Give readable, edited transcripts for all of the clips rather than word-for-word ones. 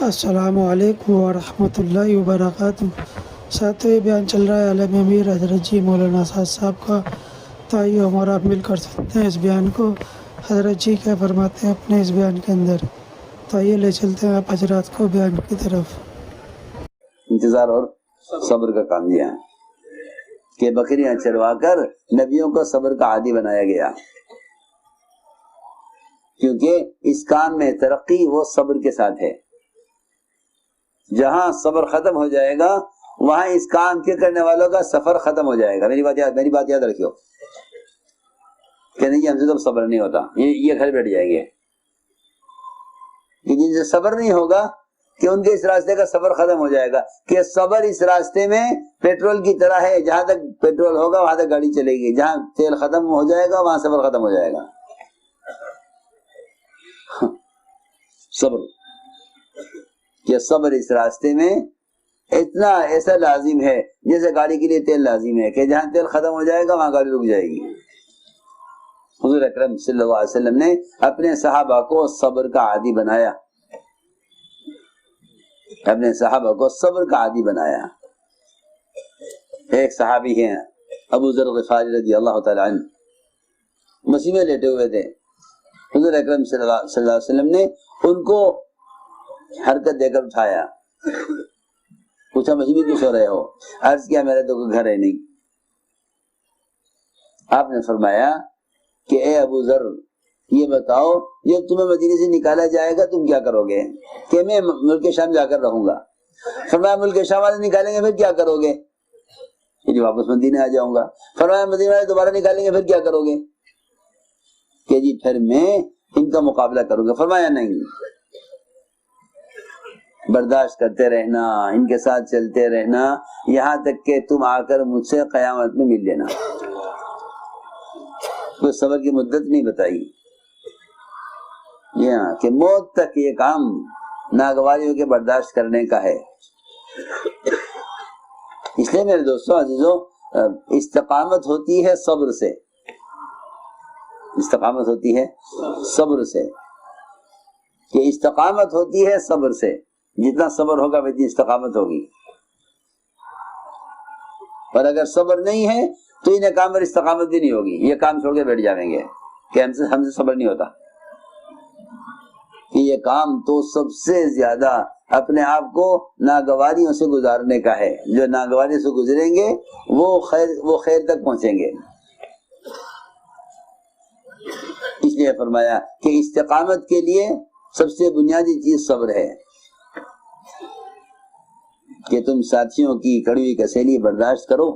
السلام علیکم ورحمۃ اللہ وبرکاتہ۔ ساتھ یہ بیان چل رہا ہے عالم امیر حضرت جی مولانا سعد صاحب کا، تو آئیے ہم اور آپ مل کر سنتے ہیں اس بیان کو، حضرت جی کیا فرماتے ہیں اپنے اس بیان کے اندر۔ تو آئیے لے چلتے ہیں آپ حضرات کو بیان کی طرف۔ انتظار اور صبر کا کام یہ ہے کہ بکریاں چروا کر نبیوں کو صبر کا عادی بنایا گیا، کیونکہ اس کام میں ترقی وہ صبر کے ساتھ ہے۔ جہاں صبر ختم ہو جائے گا وہاں اس کام کے کرنے والوں کا سفر ختم ہو جائے گا۔ میری بات یاد رکھیو کہ نہیں ہم سے تو صبر نہیں ہوتا، یہ گھر بیٹھ جائیں گے۔ جن سے صبر نہیں ہوگا کہ ان کے اس راستے کا سفر ختم ہو جائے گا، کہ صبر اس راستے میں پیٹرول کی طرح ہے، جہاں تک پیٹرول ہوگا وہاں تک گاڑی چلے گی، جہاں تیل ختم ہو جائے گا وہاں سفر ختم ہو جائے گا۔ صبر کہ صبر اس راستے میں اتنا ایسا لازم ہے جیسے گاڑی کے لیے تیل لازم ہے، کہ جہاں تیل ختم ہو جائے گا وہاں گاڑی رک جائے گی۔ حضور اکرم صلی اللہ علیہ وسلم نے اپنے صحابہ کو صبر کا عادی بنایا، اپنے صحابہ کو صبر کا عادی بنایا۔ ایک صحابی ہیں ابو ذر غفاری رضی اللہ تعالی عنہ، مسیح میں لیٹے ہوئے تھے۔ حضور اکرم صلی اللہ علیہ وسلم نے ان کو حرکت دے کر اٹھایا، پوچھا مسیح میں کیوں سو رہے ہو؟ عرض کیا میرے تو کوئی گھر ہے نہیں۔ آپ نے فرمایا کہ اے ابو ذر یہ بتاؤ جب تمہیں مدینے سے نکالا جائے گا تم کیا کرو گے؟ کہ میں ملک شام جا کر رہوں گا۔ فرمایا ملک شام والے نکالیں گے پھر کیا کرو گے؟ کہ واپس مدینے آ جاؤں گا۔ فرمایا مدینے والے دوبارہ نکالیں گے پھر کیا کرو گے؟ کہ جی پھر میں ان کا مقابلہ کروں گا۔ فرمایا نہیں، برداشت کرتے رہنا، ان کے ساتھ چلتے رہنا، یہاں تک کہ تم آ کر مجھ سے قیامت میں مل لینا۔ کوئی صبر کی مدت نہیں بتائی، یہ کہ موت تک یہ کام ناگواریوں کے برداشت کرنے کا ہے۔ اس لیے میرے دوستوں عزیزوں، استقامت ہوتی ہے صبر سے، استقامت ہوتی ہے صبر سے، کہ استقامت ہوتی ہے صبر سے، جتنا صبر ہوگا اتنی استقامت ہوگی۔ اور اگر صبر نہیں ہے تو ان کام پر استقامت بھی نہیں ہوگی، یہ کام چھوڑ کے بیٹھ جائیں گے کہ ہم سے صبر نہیں ہوتا۔ کہ یہ کام تو سب سے زیادہ اپنے آپ کو ناگواریوں سے گزارنے کا ہے، جو ناگواریوں سے گزریں گے وہ خیر تک پہنچیں گے۔ اس لیے فرمایا کہ استقامت کے لیے سب سے بنیادی چیز صبر ہے، کہ تم ساتھیوں کی کڑوی کسیلی برداشت کرو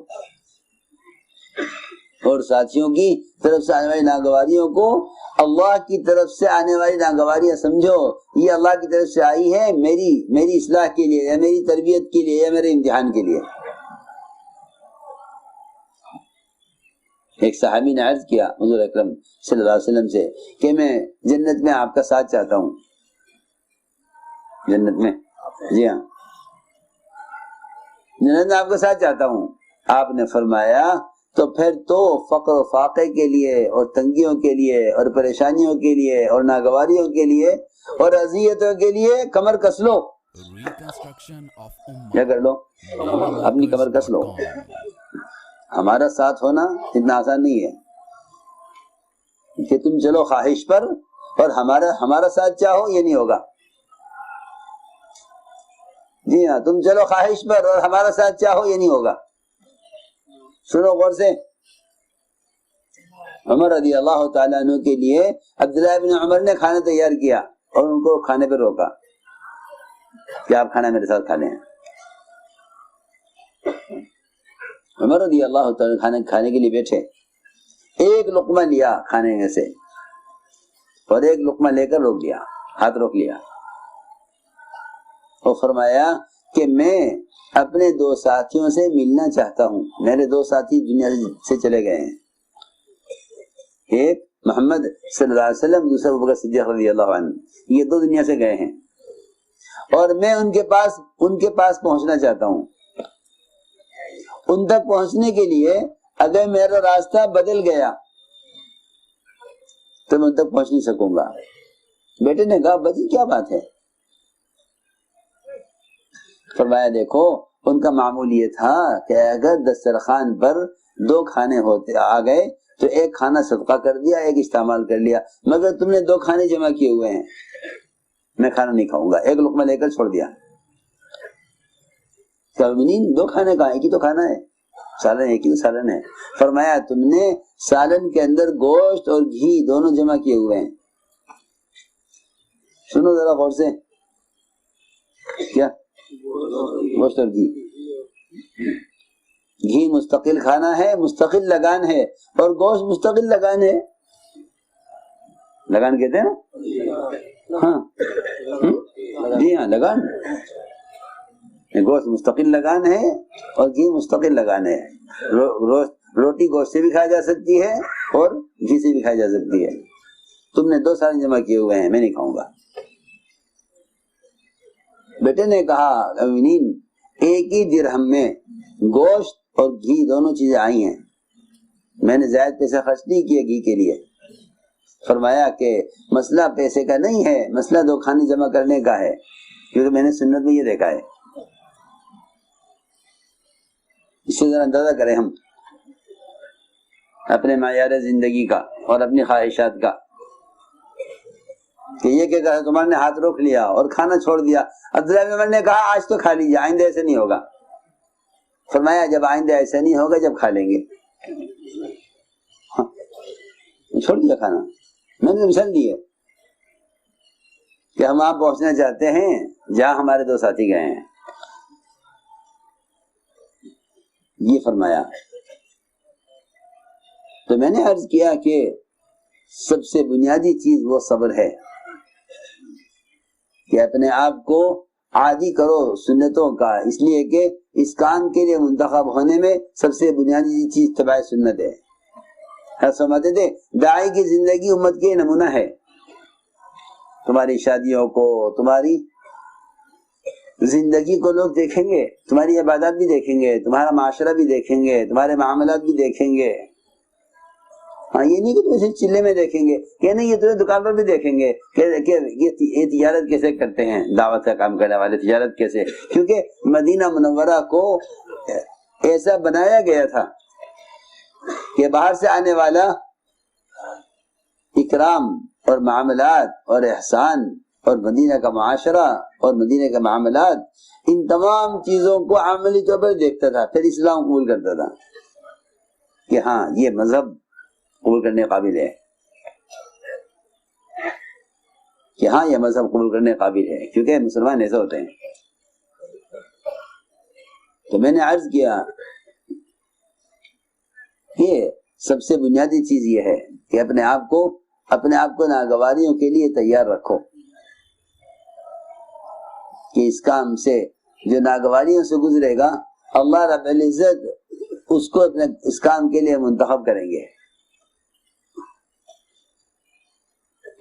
اور ساتھیوں کی طرف سے آنے والی ناگواریوں کو اللہ کی طرف سے آنے والی ناگواریاں سمجھو، یہ اللہ کی طرف سے آئی ہے میری اصلاح کے لیے، یا میری تربیت کے لیے، یا میرے امتحان کے لیے۔ ایک صحابی نے عرض کیا حضور اکرم صلی اللہ علیہ وسلم سے کہ میں جنت میں آپ کا ساتھ چاہتا ہوں۔ جنت میں؟ جی ہاں، جنت میں آپ کا ساتھ چاہتا ہوں۔ آپ نے فرمایا تو پھر تو فقر و فاقے کے لیے اور تنگیوں کے لیے اور پریشانیوں کے لیے اور ناگواریوں کے لیے اور اذیتوں کے لیے کمر کس لو، کیا کر لو؟ اپنی کمر کس لو۔ ہمارا ساتھ ہونا اتنا آسان نہیں ہے کہ تم چلو خواہش پر اور ہمارا ساتھ چاہو، یہ نہیں ہوگا۔ جی ہاں، تم چلو خواہش پر اور ہمارا ساتھ چاہو، یہ نہیں ہوگا۔ سنو غور سے، عمر رضی اللہ تعالیٰ عنہ کے لیے عبداللہ بن عمر نے کھانا تیار کیا اور ان کو کھانے پہ روکا کہ آپ کھانا میرے ساتھ کھا لیں۔ عمر رضی اللہ تعالیٰ کھانا کھانے کے لیے بیٹھے، ایک لقمہ لیا کھانے میں سے اور ایک لقمہ لے کر روک لیا، ہاتھ روک لیا، اور فرمایا کہ میں اپنے دو ساتھیوں سے ملنا چاہتا ہوں۔ میرے دو ساتھی دنیا سے چلے گئے ہیں، ایک محمد صلی اللہ علیہ وسلم، دوسرا ابوبکر صدیق رضی اللہ عنہ، یہ دو دنیا سے گئے ہیں اور میں ان کے پاس پہنچنا چاہتا ہوں۔ ان تک پہنچنے کے لیے اگر میرا راستہ بدل گیا تو میں ان تک پہنچ نہیں سکوں گا۔ بیٹے نے کہا بجی کیا بات ہے، فرمایا دیکھو ان کا معمول یہ تھا کہ اگر دسترخوان پر 2 کھانے ہوتے آ گئے تو ایک کھانا صدقہ کر دیا، ایک استعمال کر لیا، مگر تم نے 2 کھانے جمع کیے ہوئے ہیں، میں کھانا نہیں کھاؤں گا، ایک لقمہ لے کر چھوڑ دیا۔ مومنین 2 کھانے کا ایک ہی تو کھانا ہے، سالن ایک ہی تو سالن ہے۔ فرمایا تم نے سالن کے اندر گوشت اور گھی دونوں جمع کیے ہوئے ہیں۔ سنو ذرا غور سے، کیا گوشت اور گھی؟ گھی مستقل کھانا ہے، مستقل لگان ہے، اور گوشت مستقل لگان ہے۔ لگان کہتے ہیں نا؟ ہاں جی ہاں، لگان، گوشت مستقل لگان ہے اور گھی مستقل لگان ہے۔ روٹی گوشت سے بھی کھائی جا سکتی ہے اور گھی سے بھی کھائی جا سکتی ہے۔ تم نے 2 سالن جمع کیے ہوئے ہیں، میں نہیں کھاؤں گا۔ بیٹے نے کہا امینین ایک ہی درہم میں گوشت اور گھی دونوں چیزیں آئی ہیں، میں نے زائد پیسے خرچ نہیں کیے گھی کے لیے۔ فرمایا کہ مسئلہ پیسے کا نہیں ہے، مسئلہ 2 کھانے جمع کرنے کا ہے، کیونکہ میں نے سنت میں یہ دیکھا ہے۔ اس سے ذرا اندازہ کریں ہم اپنے معیار زندگی کا اور اپنی خواہشات کا، کہ یہ کہ تمہارے نے ہاتھ روک لیا اور کھانا چھوڑ دیا۔ عبداللہ بن عمر نے کہا آج تو کھا لیجیے، آئندہ ایسے نہیں ہوگا۔ فرمایا جب آئندہ ایسا نہیں ہوگا جب کھا لیں گے۔ چھوڑ دیا کھانا۔ میں نے مثال دی ہے کہ ہم آپ پہنچنا چاہتے ہیں جہاں ہمارے 2 ساتھی گئے ہیں، یہ فرمایا۔ تو میں نے عرض کیا کہ سب سے بنیادی چیز وہ صبر ہے کہ اپنے آپ کو عادی کرو سنتوں کا، اس لیے کہ اس کام کے لیے منتخب ہونے میں سب سے بنیادی چیز اتباع سنت ہے۔ سمجھتے تھے داعی کی زندگی امت کے نمونہ ہے۔ تمہاری شادیوں کو، تمہاری زندگی کو لوگ دیکھیں گے، تمہاری عبادات بھی دیکھیں گے، تمہارا معاشرہ بھی دیکھیں گے، تمہارے معاملات بھی دیکھیں گے۔ ہاں یہ نہیں کہ تمہیں صرف چلے میں دیکھیں گے، کہ نہیں یہ تمہیں دکان پر بھی دیکھیں گے کہ یہ تجارت کیسے کرتے ہیں، دعوت کا کام کرنے والے تجارت کیسے، کیونکہ مدینہ منورہ کو ایسا بنایا گیا تھا کہ باہر سے آنے والا اکرام اور معاملات اور احسان اور مدینہ کا معاشرہ اور مدینہ کے معاملات، ان تمام چیزوں کو عملی طور پر دیکھتا تھا، پھر اسلام قبول کرتا تھا کہ ہاں یہ مذہب قبول کرنے قابل ہے، کہ ہاں یہ مذہب قبول کرنے قابل ہے، کیونکہ مسلمان ایسے ہوتے ہیں۔ تو میں نے عرض کیا کہ سب سے بنیادی چیز یہ ہے کہ اپنے آپ کو ناگواریوں کے لیے تیار رکھو، کہ اس کام سے جو ناگواریوں سے گزرے گا اللہ رب العزت اس کو اپنے اس کام کے لیے منتخب کریں گے،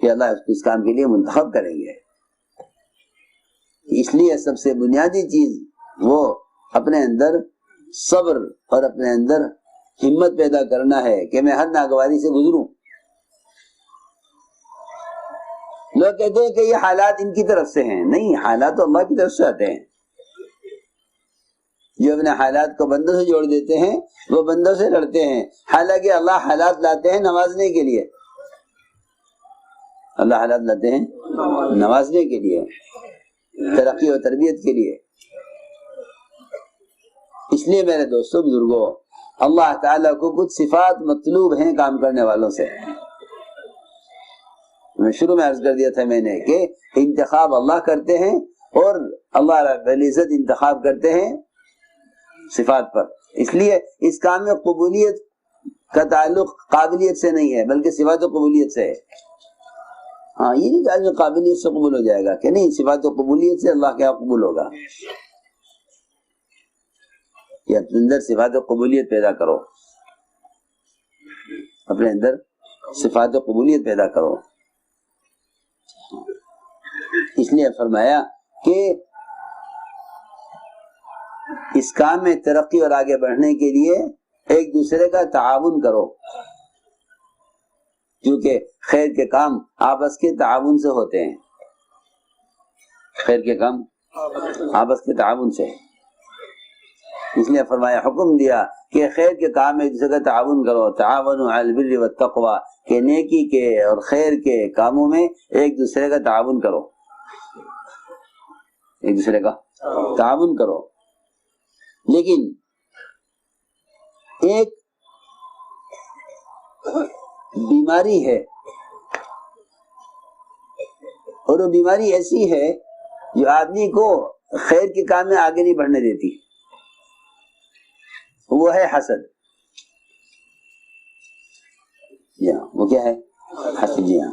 کہ اللہ اس کو اس کام کے لیے منتخب کریں گے۔ اس لیے سب سے بنیادی چیز وہ اپنے اندر صبر اور اپنے اندر ہمت پیدا کرنا ہے کہ میں ہر ناگواری سے گزروں۔ لوگ کہتے ہیں کہ یہ حالات ان کی طرف سے ہیں، نہیں، حالات تو اللہ کی طرف سے آتے ہیں۔ جو اپنے حالات کو بندوں سے جوڑ دیتے ہیں وہ بندوں سے لڑتے ہیں، حالانکہ اللہ حالات لاتے ہیں نوازنے کے لیے، اللہ حالات لاتے ہیں نوازنے کے لیے، ترقی و تربیت کے لیے۔ اس لیے میرے دوستوں بزرگوں، اللہ تعالیٰ کو کچھ صفات مطلوب ہیں کام کرنے والوں سے۔ میں شروع میں عرض کر دیا تھا میں نے کہ انتخاب اللہ کرتے ہیں اور اللہ رب العزت انتخاب کرتے ہیں صفات پر۔ اس لیے اس کام میں قبولیت کا تعلق قابلیت سے نہیں ہے بلکہ صفات و قبولیت سے ہے۔ ہاں یہ نہیں کہ آدمی قابلیت سے قبول ہو جائے گا، کہ نہیں، صفات و قبولیت سے اللہ کے یہاں قبول ہوگا۔ کہ اپنے اندر صفات و قبولیت پیدا کرو، اپنے اندر صفات و قبولیت پیدا کرو۔ اس لیے فرمایا کہ اس کام میں ترقی اور آگے بڑھنے کے لیے ایک دوسرے کا تعاون کرو، کیونکہ خیر کے کام آپس کے تعاون سے ہوتے ہیں، خیر کے کام آپس کے تعاون سے. اس لیے فرمایا حکم دیا کہ خیر کے کام میں ایک دوسرے کا تعاون کرو. تعاونوا علی البر والتقوی، کہ نیکی کے اور خیر کے کاموں میں ایک دوسرے کا تعاون کرو، ایک دوسرے کا تعاون کرو. لیکن ایک بیماری ہے، اور وہ بیماری ایسی ہے جو آدمی کو خیر کے کام میں آگے نہیں بڑھنے دیتی، وہ ہے حسد. جی ہاں، وہ کیا ہے؟ حسد. جی ہاں،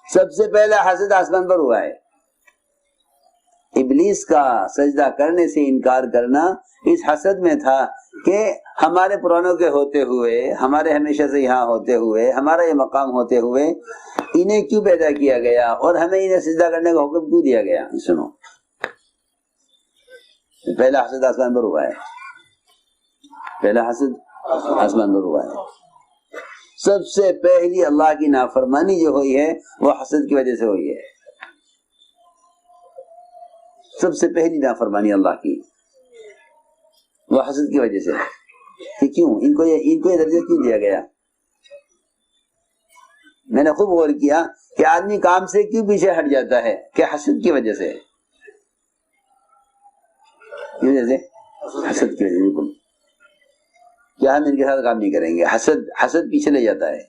سب سے پہلا حسد آسمان پر ہوا ہے. ابلیس کا سجدہ کرنے سے انکار کرنا اس حسد میں تھا کہ ہمارے پرانوں کے ہوتے ہوئے، ہمارے ہمیشہ سے یہاں ہوتے ہوئے، ہمارا یہ مقام ہوتے ہوئے انہیں کیوں پیدا کیا گیا اور ہمیں انہیں سجدہ کرنے کا حکم کیوں دیا گیا. سنو، پہلا حسد آسمان پر ہوا ہے. پہلا حسد آسمان پر ہوا ہے. سب سے پہلی اللہ کی نافرمانی جو ہوئی ہے وہ حسد کی وجہ سے ہوئی ہے. سب سے پہلی نافرمانی اللہ کی وہ حسد کی وجہ سے. کہ کیوں ان کو یہ درجہ کیوں دیا گیا؟ میں نے خوب غور کیا کہ آدمی کام سے کیوں پیچھے ہٹ جاتا ہے؟ کہ حسد کی وجہ سے. کی وجہ سے؟ حسد کی وجہ سے. کیا ہم ان کے ساتھ کام نہیں کریں گے؟ حسد پیچھے لے جاتا ہے.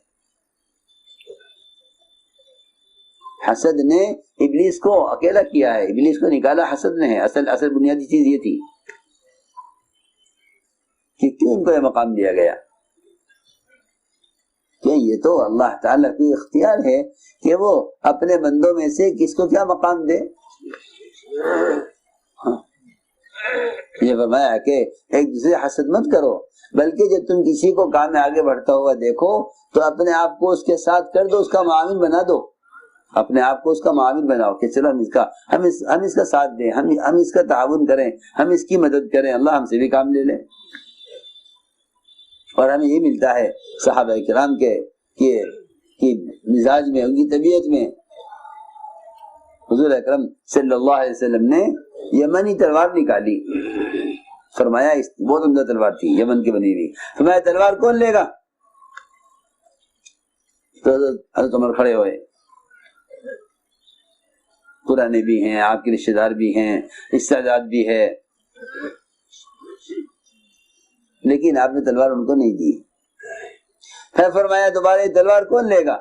حسد نے ابلیس کو اکیلا کیا ہے، ابلیس کو نکالا حسد نے ہے. اصل بنیادی چیز یہ تھی کہ کیوں ان کو یہ مقام دیا گیا. کہ یہ تو اللہ تعالیٰ کو اختیار ہے کہ وہ اپنے بندوں میں سے کس کو کیا مقام دے. یہ فرمایا کہ ایک دوسرے حسد مت کرو، بلکہ جب تم کسی کو کام میں آگے بڑھتا ہوا دیکھو تو اپنے آپ کو اس کے ساتھ کر دو، اس کا معاون بنا دو. اپنے آپ کو اس کا معاون بناؤ کہ چلو ہم اس کا ساتھ دیں، ہم اس کا تعاون کریں، ہم اس کی مدد کریں، اللہ ہم سے بھی کام لے لیں. اور ہمیں یہ ملتا ہے صحابہ کرام کے مزاج میں، ان کی طبیعت میں. حضور اکرم صلی اللہ علیہ وسلم نے یمنی تلوار نکالی. فرمایا بہت عمدہ تلوار تھی، یمن کی بنی ہوئی. فرمایا تلوار کون لے گا؟ تو حضرت عمر کھڑے ہوئے. پرانے بھی ہیں، آپ کے رشتے دار بھی ہیں، استعداد بھی ہے، لیکن آپ نے تلوار ان کو نہیں دی. پھر فرمایا دوبارہ یہ تلوار کون لے گا؟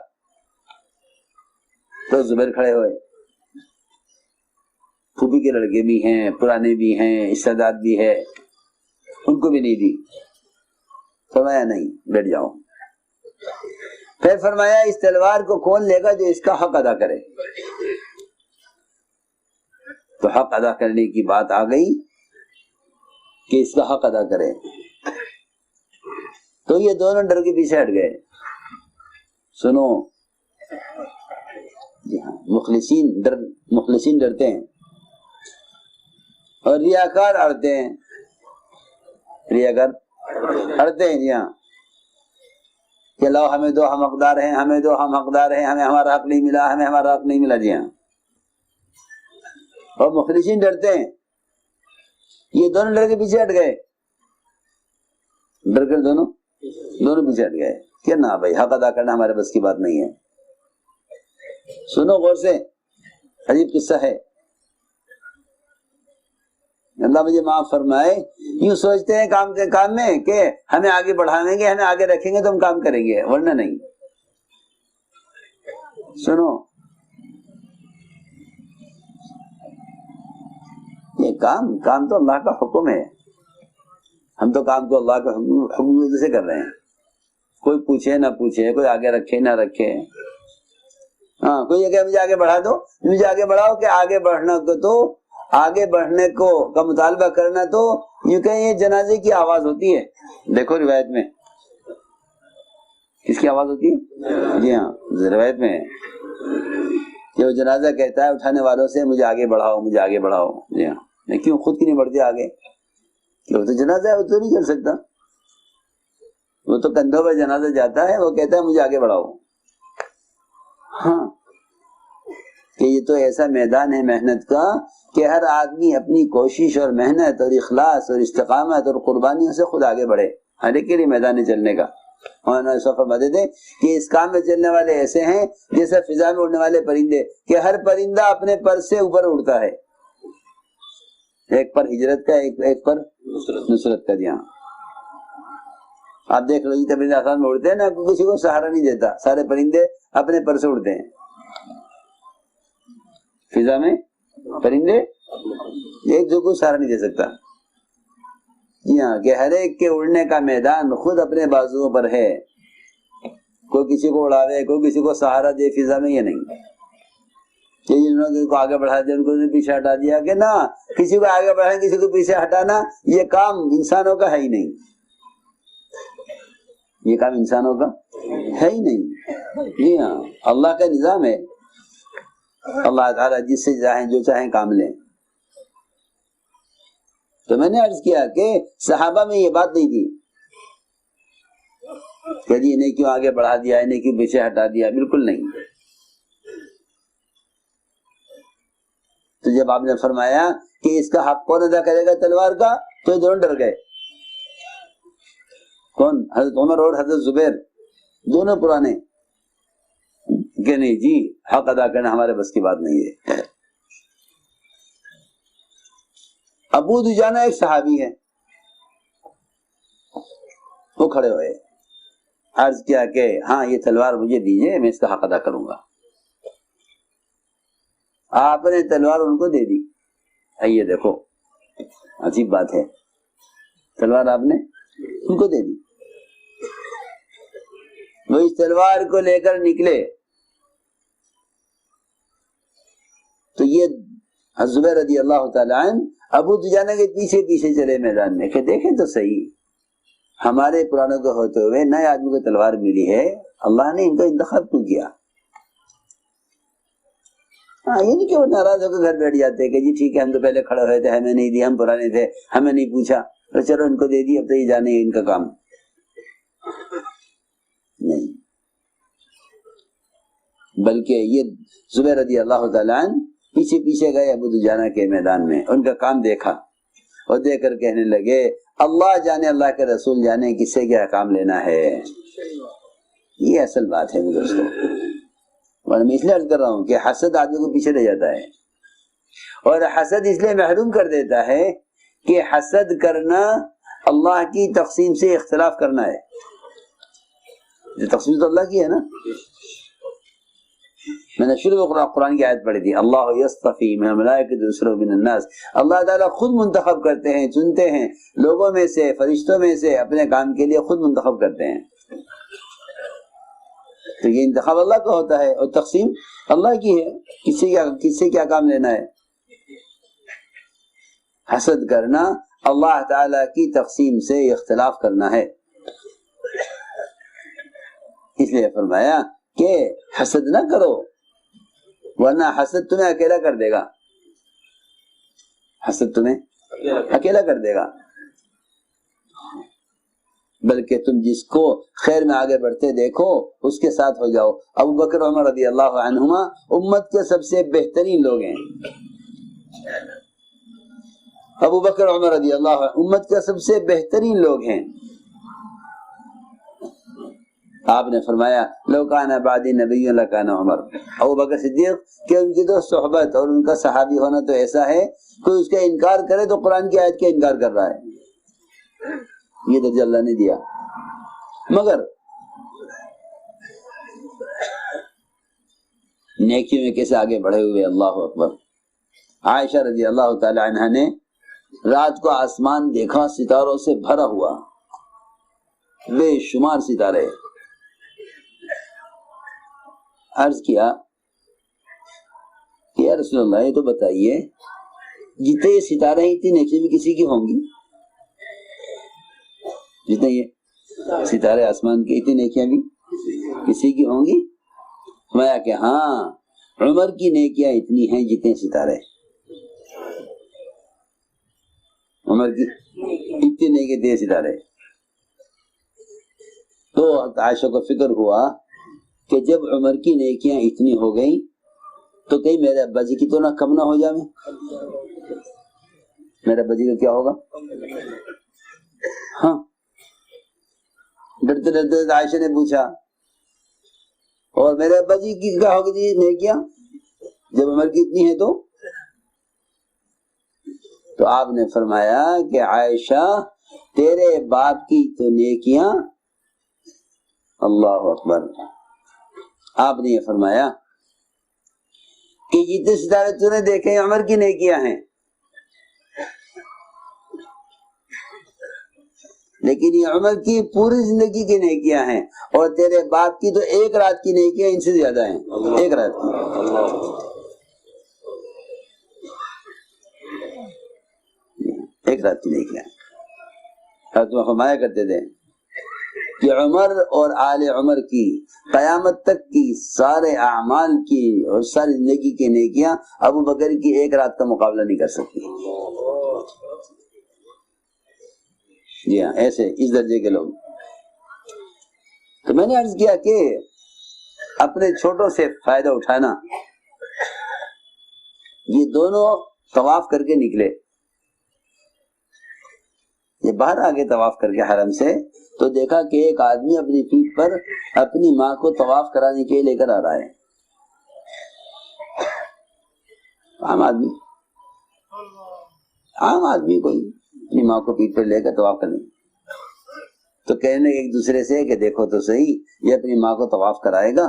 تو زبیر کھڑے ہوئے. پھوپھی کے لڑکے بھی ہیں، پرانے بھی ہیں، استعداد بھی ہے، ان کو بھی نہیں دی. فرمایا نہیں، بیٹھ جاؤ. پھر فرمایا اس تلوار کو کون لے گا جو اس کا حق ادا کرے. تو حق ادا کرنے کی بات آ گئی کہ اس کا حق ادا کرے. تو یہ دونوں ڈر کے پیچھے ہٹ گئے. سنو، جی ہاں، مخلصین ڈرتے ہیں اور ریاکار اڑتے ہیں. ریاکار اڑتے ہیں. جی ہاں، کہ لو ہمیں دو، ہم حقدار ہیں، ہمیں دو، ہم حقدار ہیں، ہمیں ہمارا حق نہیں ملا، ہمیں ہمارا حق نہیں ملا. جی ہاں، اور مخلصین ڈرتے ہیں. یہ دونوں ڈر کے پیچھے ہٹ گئے. ڈر کر دونوں پیچھے ہٹ گئے کہ نہ بھائی، حق ادا کرنا ہمارے بس کی بات نہیں ہے. سنو غور سے، عجیب قصہ ہے. اللہ مجھے معاف فرمائے، یوں سوچتے ہیں کام میں کہ ہمیں آگے بڑھاویں گے، ہمیں آگے رکھیں گے تو ہم کام کریں گے، ورنہ نہیں. سنو، یہ کام تو اللہ کا حکم ہے. ہم تو کام کو اللہ کا حکم سے کر رہے ہیں. کوئی پوچھے نہ پوچھے، کوئی آگے رکھے نہ رکھے. ہاں، کوئی یہ کہ مجھے آگے بڑھا دو، مجھے آگے بڑھاؤ. کہ آگے بڑھنے کو کا مطالبہ کرنا تو یوں کہ یہ جنازے کی آواز ہوتی ہے. دیکھو روایت میں کس کی آواز ہوتی ہے؟ جی ہاں، روایت میں کہ وہ جنازہ کہتا ہے اٹھانے والوں سے مجھے آگے بڑھاؤ، مجھے آگے بڑھاؤ. جی ہاں، میں کیوں خود کی نہیں بڑھتے آگے؟ کہ وہ تو جنازہ ہے، وہ تو نہیں چل سکتا. وہ تو کندھوں پہ جنازہ جاتا ہے، وہ کہتا ہے مجھے آگے بڑھاؤ. ہاں، کہ یہ تو ایسا میدان ہے محنت کا کہ ہر آدمی اپنی کوشش اور محنت اور اخلاص اور استقامت اور قربانیوں سے خود آگے بڑھے، ہر ایک کے لیے میدان چلنے کا۔ اور ایسا فرماتے تھے کہ اس کام میں چلنے والے ایسے ہیں جیسے فضا میں اڑنے والے پرندے، کہ ہر پرندہ اپنے پر سے اوپر اڑتا ہے، ایک پر ہجرت کا، ایک پر نصرت کا۔ جی ہاں، آپ دیکھ لو جتنے پرندے آسمان میں اڑتے ہیں نا، کسی کو سہارا نہیں دیتا، سارے پرندے اپنے پر سے اڑتے ہیں۔ فضا میں پرندے ایک جو کو سہارا نہیں دے سکتا۔ جی ہاں، کہ ہر ایک کے اڑنے کا میدان خود اپنے بازوؤں پر ہے، کوئی کسی کو اڑاوے، کوئی کسی کو سہارا دے فضا میں، یہ نہیں۔ جنہوں نے کو آگے بڑھا دیا ان کو پیچھے ہٹا دیا، کہ نہ، کسی کو آگے بڑھانا کسی کو پیچھے ہٹانا یہ کام انسانوں کا ہے ہی نہیں، یہ کام انسانوں کا ہے ہی نہیں۔ جی ہاں، اللہ کا نظام ہے، اللہ تعالیٰ جس سے چاہیں جو چاہیں کام لیں۔ تو میں نے عرض کیا کہ صحابہ میں یہ بات نہیں تھی کہ جی انہیں کیوں آگے بڑھا دیا، انہیں کیوں پیچھے ہٹا دیا، بالکل نہیں۔ تو جب آپ نے فرمایا کہ اس کا حق کون ادا کرے گا تلوار کا، تو یہ دونوں ڈر گئے۔ کون؟ حضرت عمر اور حضرت زبیر، دونوں پرانے، کہ نہیں جی حق ادا کرنا ہمارے بس کی بات نہیں ہے۔ ابو دجانہ ایک صحابی ہے، وہ کھڑے ہوئے، عرض کیا کہ ہاں یہ تلوار مجھے دیجئے، میں اس کا حق ادا کروں گا۔ آپ نے تلوار ان کو دے دی۔ یہ دیکھو عجیب بات ہے، تلوار آپ نے ان کو دے دی، وہ اس تلوار کو لے کر نکلے تو یہ زبیر رضی اللہ تعالیٰ عنہ ابو دجانہ کے پیچھے پیچھے چلے میدان میں، کہ دیکھیں تو صحیح، ہمارے پرانوں کو ہوتے ہوئے نئے آدمی کو تلوار ملی ہے، اللہ نے ان کا انتخاب کیوں کیا؟ ہاں، یہ نہیں کہ وہ ناراض ہو کے گھر بیٹھ جاتے کہ جی ٹھیک ہے ہم تو پہلے کھڑے ہوئے تھے، ہمیں نہیں دی، ہم پرانے تھے، ہمیں نہیں پوچھا، تو چلو ان کو دے دی، اب تو یہ جانے ان کا کام نہیں۔ بلکہ یہ زبیر رضی اللہ تعالیٰ عنہ پیچھے پیچھے گئے ابو دجانہ کے میدان میں، ان کا کام دیکھا اور دیکھ کر کہنے لگے اللہ جانے، اللہ کے رسول جانے کس سے کیا کام لینا ہے۔ یہ اصل بات ہے میرے دوستو، اور میں اس لیے عرض کر رہا ہوں کہ حسد آدمی کو پیچھے لے جاتا ہے، اور حسد اس لیے محروم کر دیتا ہے کہ حسد کرنا اللہ کی تقسیم سے اختلاف کرنا ہے۔ جو تقسیم تو اللہ کی ہے نا، میں نے شروع میں قرآن کی آیت پڑھی تھی، اللہ یصطفی من الملائکۃ رسلا من الناس، اللہ تعالیٰ خود منتخب کرتے ہیں، چنتے ہیں لوگوں میں سے، فرشتوں میں سے، اپنے کام کے لیے خود منتخب کرتے ہیں۔ تو یہ انتخاب اللہ کا ہوتا ہے اور تقسیم اللہ کی ہے، کس سے کیا کام لینا ہے۔ حسد کرنا اللہ تعالیٰ کی تقسیم سے اختلاف کرنا ہے، اس لیے فرمایا کہ حسد نہ کرو، ورنہ حسد تمہیں اکیلا کر دے گا، حسد تمہیں اکیلا کر دے گا۔ بلکہ تم جس کو خیر میں آگے بڑھتے دیکھو اس کے ساتھ ہو جاؤ۔ ابو بکر عمر رضی اللہ عنہما امت کے سب سے بہترین لوگ ہیں، ابو بکر عمر رضی اللہ عنہ امت کے سب سے بہترین لوگ ہیں۔ آپ نے فرمایا لو کان بعدی نبی لکان عمر، ابو بکر صدیق کہ ان کی تو صحبت اور ان کا صحابی ہونا تو ایسا ہے، کوئی اس کا انکار کرے تو قرآن کی آیت کا انکار کر رہا ہے، یہ درجہ اللہ نے دیا۔ مگر نیکیوں میں کیسے آگے بڑھے ہوئے، اللہ اکبر۔ عائشہ رضی اللہ تعالی عنہ نے رات کو آسمان دیکھا ستاروں سے بھرا ہوا، بے شمار ستارے۔ عرض کیا کہ یا رسول اللہ یہ تو بتائیے جتنے یہ ستارے ہیں اتنی نیکیاں بھی کسی کی ہوں گی؟ جتنے یہ ستارے آسمان کی اتنی نیکیاں بھی کسی کی ہوں گی؟ فرمایا کہ ہاں، عمر کی نیکیاں اتنی ہیں جتنے ستارے، عمر کی اتنی نیکیاں اتنے ستارے۔ تو عائشہ کو فکر ہوا کہ جب عمر کی نیکیاں اتنی ہو گئیں تو کہیں میرے ابا جی کی تو نہ کم نہ ہو جائے۔ میرے ابا جی کا کیا ہوگا؟ ہاں ڈرتے ڈرتے عائشہ نے پوچھا اور میرے ابا جی کی کیا ہوگی جی نیکیاں جب عمر کی اتنی ہے تو آپ نے فرمایا کہ عائشہ تیرے باپ کی تو نیکیاں، اللہ اکبر، آپ نے یہ فرمایا کہ جتنے ستارے تو نے دیکھے عمر کی نیکیاں ہیں، لیکن یہ عمر کی پوری زندگی کی نیکیاں ہیں، اور تیرے باپ کی تو ایک رات کی نیکیاں ان سے زیادہ ہیں، ایک رات کی۔ ایک رات کی نیکیاں تم فرمایا کرتے تھے کہ عمر اور آل عمر کی قیامت تک کی سارے اعمال کی اور ساری زندگی کی نیکیاں ابو بکر کی ایک رات کا مقابلہ نہیں کر سکتی۔ جی ہاں، ایسے اس درجے کے لوگ۔ تو میں نے عرض کیا کہ اپنے چھوٹوں سے فائدہ اٹھانا، یہ دونوں طواف کر کے نکلے، یہ باہر آگے طواف کر کے حرم سے، تو دیکھا کہ ایک آدمی اپنی پیٹھ پر اپنی ماں کو طواف کرانے کے لے کر آ رہا ہے، عام آدمی کوئی اپنی ماں کو پیٹھ پر لے کر طواف کرنے، تو کہنے ایک دوسرے سے کہ دیکھو تو صحیح، یہ اپنی ماں کو طواف کرائے گا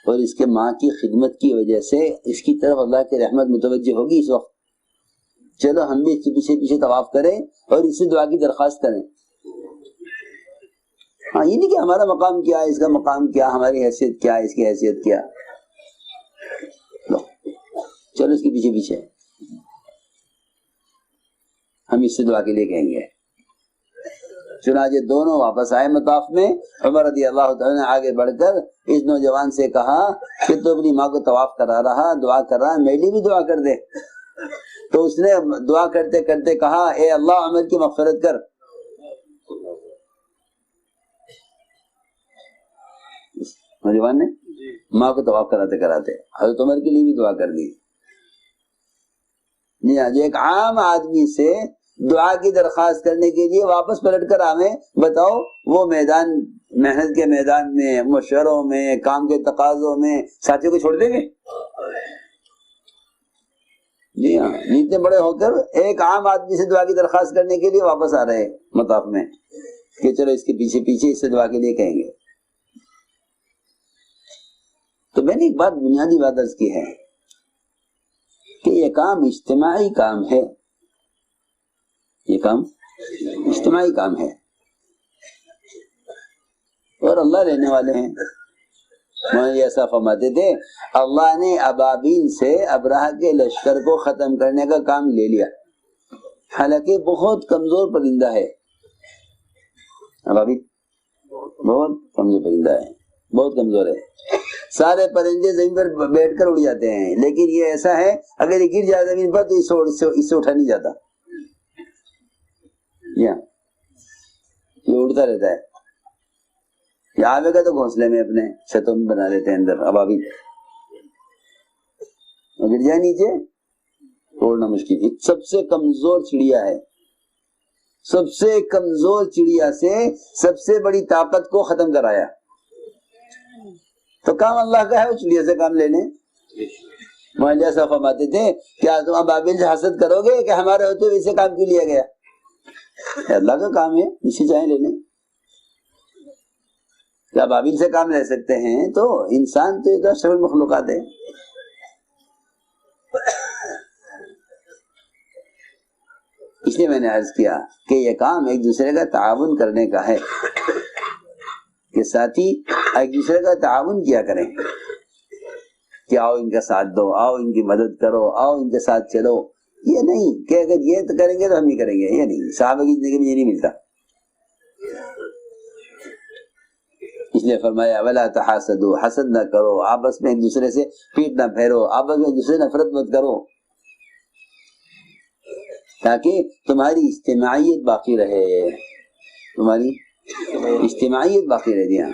اور اس کے ماں کی خدمت کی وجہ سے اس کی طرف اللہ کی رحمت متوجہ ہوگی اس وقت، چلو ہم بھی اس کے پیچھے پیچھے طواف کریں اور اس سے دعا کی درخواست کریں۔ ہاں، یہ نہیں کہ ہمارا مقام کیا ہے، اس کا مقام کیا، ہماری حیثیت کیا ہے، اس کی حیثیت کیا، چلو اس کے پیچھے پیچھے ہم اس سے دعا کے لیے کہیں گے۔ چنانچہ دونوں واپس آئے مطاف میں، عمر رضی اللہ تعالیٰ نے آگے بڑھ کر اس نوجوان سے کہا کہ تو اپنی ماں کو طواف کرا رہا، دعا کر رہا، میری بھی دعا کر دے۔ تو اس نے دعا کرتے کرتے کہا اے اللہ عمر کی مغفرت کر۔ نوجوان نے ماں کو طواف کراتے کراتے حضرت عمر کے لیے بھی دعا کر دی۔ جی ہاں، ایک عام آدمی سے دعا کی درخواست کرنے کے لیے واپس پلٹ کر آویں، بتاؤ وہ میدان، محنت کے میدان میں، مشوروں میں، کام کے تقاضوں میں ساتھیوں کو چھوڑ دیں گے؟ جی ہاں، اتنے بڑے ہو کر ایک عام آدمی سے دعا کی درخواست کرنے کے لیے واپس آ رہے مطاف میں کہ چلو اس کے پیچھے پیچھے اس سے دعا کے لیے کہیں گے۔ تو میں نے ایک بات، بنیادی بات عرض کی ہے کہ یہ کام اجتماعی کام ہے، یہ کام اجتماعی کام ہے اور اللہ لینے والے ہیں۔ مولانا ایسا فرماتے تھے اللہ نے ابابیل سے ابرہہ کے لشکر کو ختم کرنے کا کام لے لیا، حالانکہ بہت کمزور پرندہ ہے، ابابیل بہت کمزور پرندہ ہے، بہت کمزور ہے، سارے پرندے زمین پر بیٹھ کر اڑ جاتے ہیں، لیکن یہ ایسا ہے اگر یہ گر جائے زمین پر تو اس سے اٹھا نہیں جاتا، یہ اڑتا رہتا ہے، یہ آوے گا تو گھونسلے میں اپنے چھتوں میں بنا لیتے ہیں اندر ابابیل، گر جائے نیچے توڑنا مشکل۔ سب سے کمزور چڑیا ہے، سب سے کمزور چڑیا سے سب سے بڑی طاقت کو ختم کرایا، تو کام اللہ کا ہے، وہ چڑیا سے کام لے لیں۔ مولانا صاحب فرماتے تھے کیا تم ابابیل سے حسد کرو گے کہ ہمارے ہوتے ہوئے اسے کام کیوں لیا گیا؟ اللہ کا کام ہے، اسے چاہیں لے لیں۔ کیا ابابیل سے کام لے سکتے ہیں؟ تو انسان تو اشرف المخلوقات ہے۔ اس لیے میں نے عرض کیا کہ یہ کام ایک دوسرے کا تعاون کرنے کا ہے، کہ ساتھی ایک دوسرے کا تعاون کیا کریں کہ آؤ ان کا ساتھ دو، آؤ ان کی مدد کرو، آؤ ان کے ساتھ چلو۔ یہ نہیں کہ اگر یہ تو کریں گے تو ہم ہی کریں گے، یہ نہیں، صحابہ کی زندگی میں یہ نہیں ملتا۔ اس لیے فرمایا ولا تحاسدوا، حسد نہ کرو، آپس میں ایک دوسرے سے پیٹ نہ پھیرو، آپس میں ایک دوسرے سے نفرت مت کرو، تاکہ تمہاری اجتماعیت باقی رہے، تمہاری اجتماعیت باقی رہے۔ جی ہاں،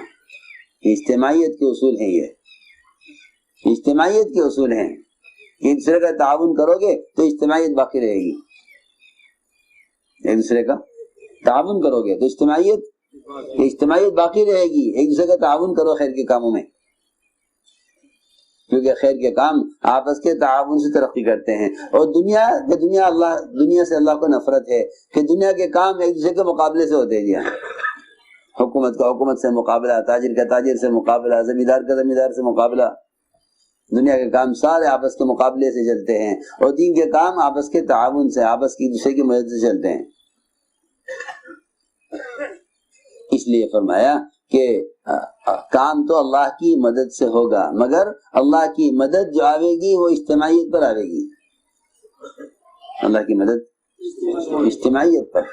اجتماعیت کے اصول ہیں، یہ اجتماعیت کے اصول ہیں کہ ایک دوسرے کا تعاون کرو گے تو اجتماعیت باقی رہے گی۔ ایک دوسرے کا تعاون کرو گے تو اجتماعیت باقی رہے گی. ایک دوسرے کا تعاون کرو خیر کے کاموں میں، کیونکہ خیر کے کام آپس کے تعاون سے ترقی کرتے ہیں. اور دنیا سے اللہ کو نفرت ہے کہ دنیا کے کام ایک دوسرے کے مقابلے سے ہوتے ہیں. حکومت کا حکومت سے مقابلہ، تاجر کا تاجر سے مقابلہ، زمیندار کا زمیندار سے مقابلہ. دنیا کے کام سارے آپس کے مقابلے سے چلتے ہیں، اور دین کے کام آپس کے تعاون سے، آپس کی دوسرے کی مدد سے چلتے ہیں. اس لیے فرمایا کہ کام تو اللہ کی مدد سے ہوگا، مگر اللہ کی مدد جو آئے گی وہ اجتماعیت پر آئے گی. اللہ کی مدد اجتماعیت پر،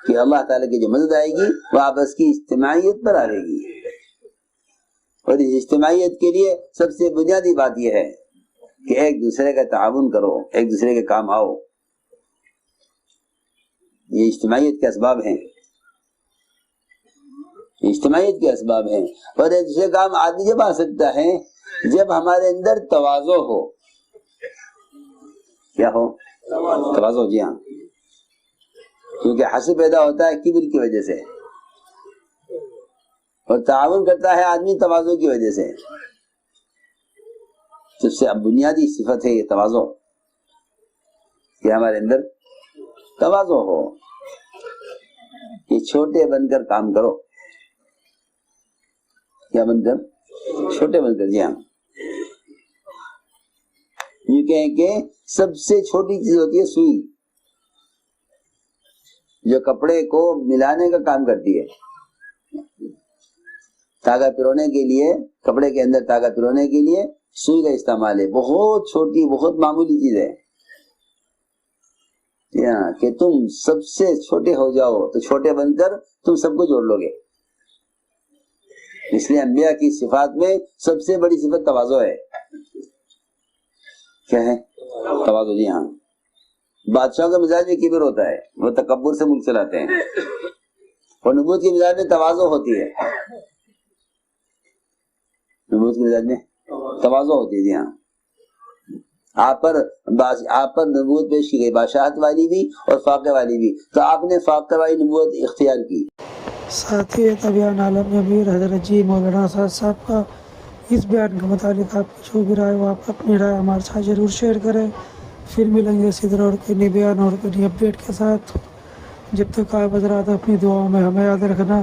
کہ اللہ تعالیٰ کی جو مدد آئے گی وہ آپس کی اجتماعیت پر آئے گی. اور اس اجتماعیت کے لیے سب سے بنیادی بات یہ ہے کہ ایک دوسرے کا تعاون کرو، ایک دوسرے کے کام آؤ. یہ اجتماعیت کے اسباب ہیں، اجتماعیت کے اسباب ہیں. اور ایک دوسرے کام آدمی جب آ سکتا ہے جب ہمارے اندر تواضع ہو. کیا ہو؟ تواضع. جی ہاں، کیونکہ حسد پیدا ہوتا ہے کبر کی وجہ سے، اور تعاون کرتا ہے آدمی تواضع کی وجہ سے. سب سے بنیادی صفت ہے یہ تواضع، کہ ہمارے اندر تواضع ہو، کہ چھوٹے بن کر کام کرو. کیا بن کر؟ چھوٹے بن کر. جی ہاں، یہ کہیں کہ سب سے چھوٹی چیز ہوتی ہے سوئی، جو کپڑے کو ملانے کا کام کرتی ہے. تاگا پرونے کے لیے، کپڑے کے اندر تاگا پرونے کے لیے سوئی کا استعمال ہے. بہت چھوٹی، بہت معمولی چیز ہے. کہ تم سب سے چھوٹے ہو جاؤ تو چھوٹے بن کر تم سب کو جوڑ لو گے. اس لیے انبیاء کی صفات میں سب سے بڑی صفت تواضع ہے. کیا ہے؟ تواضع. جی ہاں، بادشاہوں کے مزاج میں کبر ہوتا ہے، وہ تکبر سے ملک چلاتے ہیں، اور نبوت کے مزاج میں تواضع ہوتی ہے. نبوت کے مزاج میں تواضع ہوتی ہے. جی ہاں، آپ پر نبوت پیش کی گئی، بادشاہت والی بھی اور فاقے والی بھی، تو آپ نے فاقے والی نبوت اختیار کی. ساتھی طبیان عالم امیر حضرت جی مولانا اسد صاحب کا اس بیان کے متعلق آپ کی جو بھی رائے ہو، آپ اپنی رائے ہمارے ساتھ ضرور شیئر کریں. پھر ملیں گے اسی طرح اور کوئی نئے بیان اور کوئی نئی اپڈیٹ کے ساتھ. جب تک آپ حضرات اپنی دعاؤں میں ہمیں یاد رکھنا.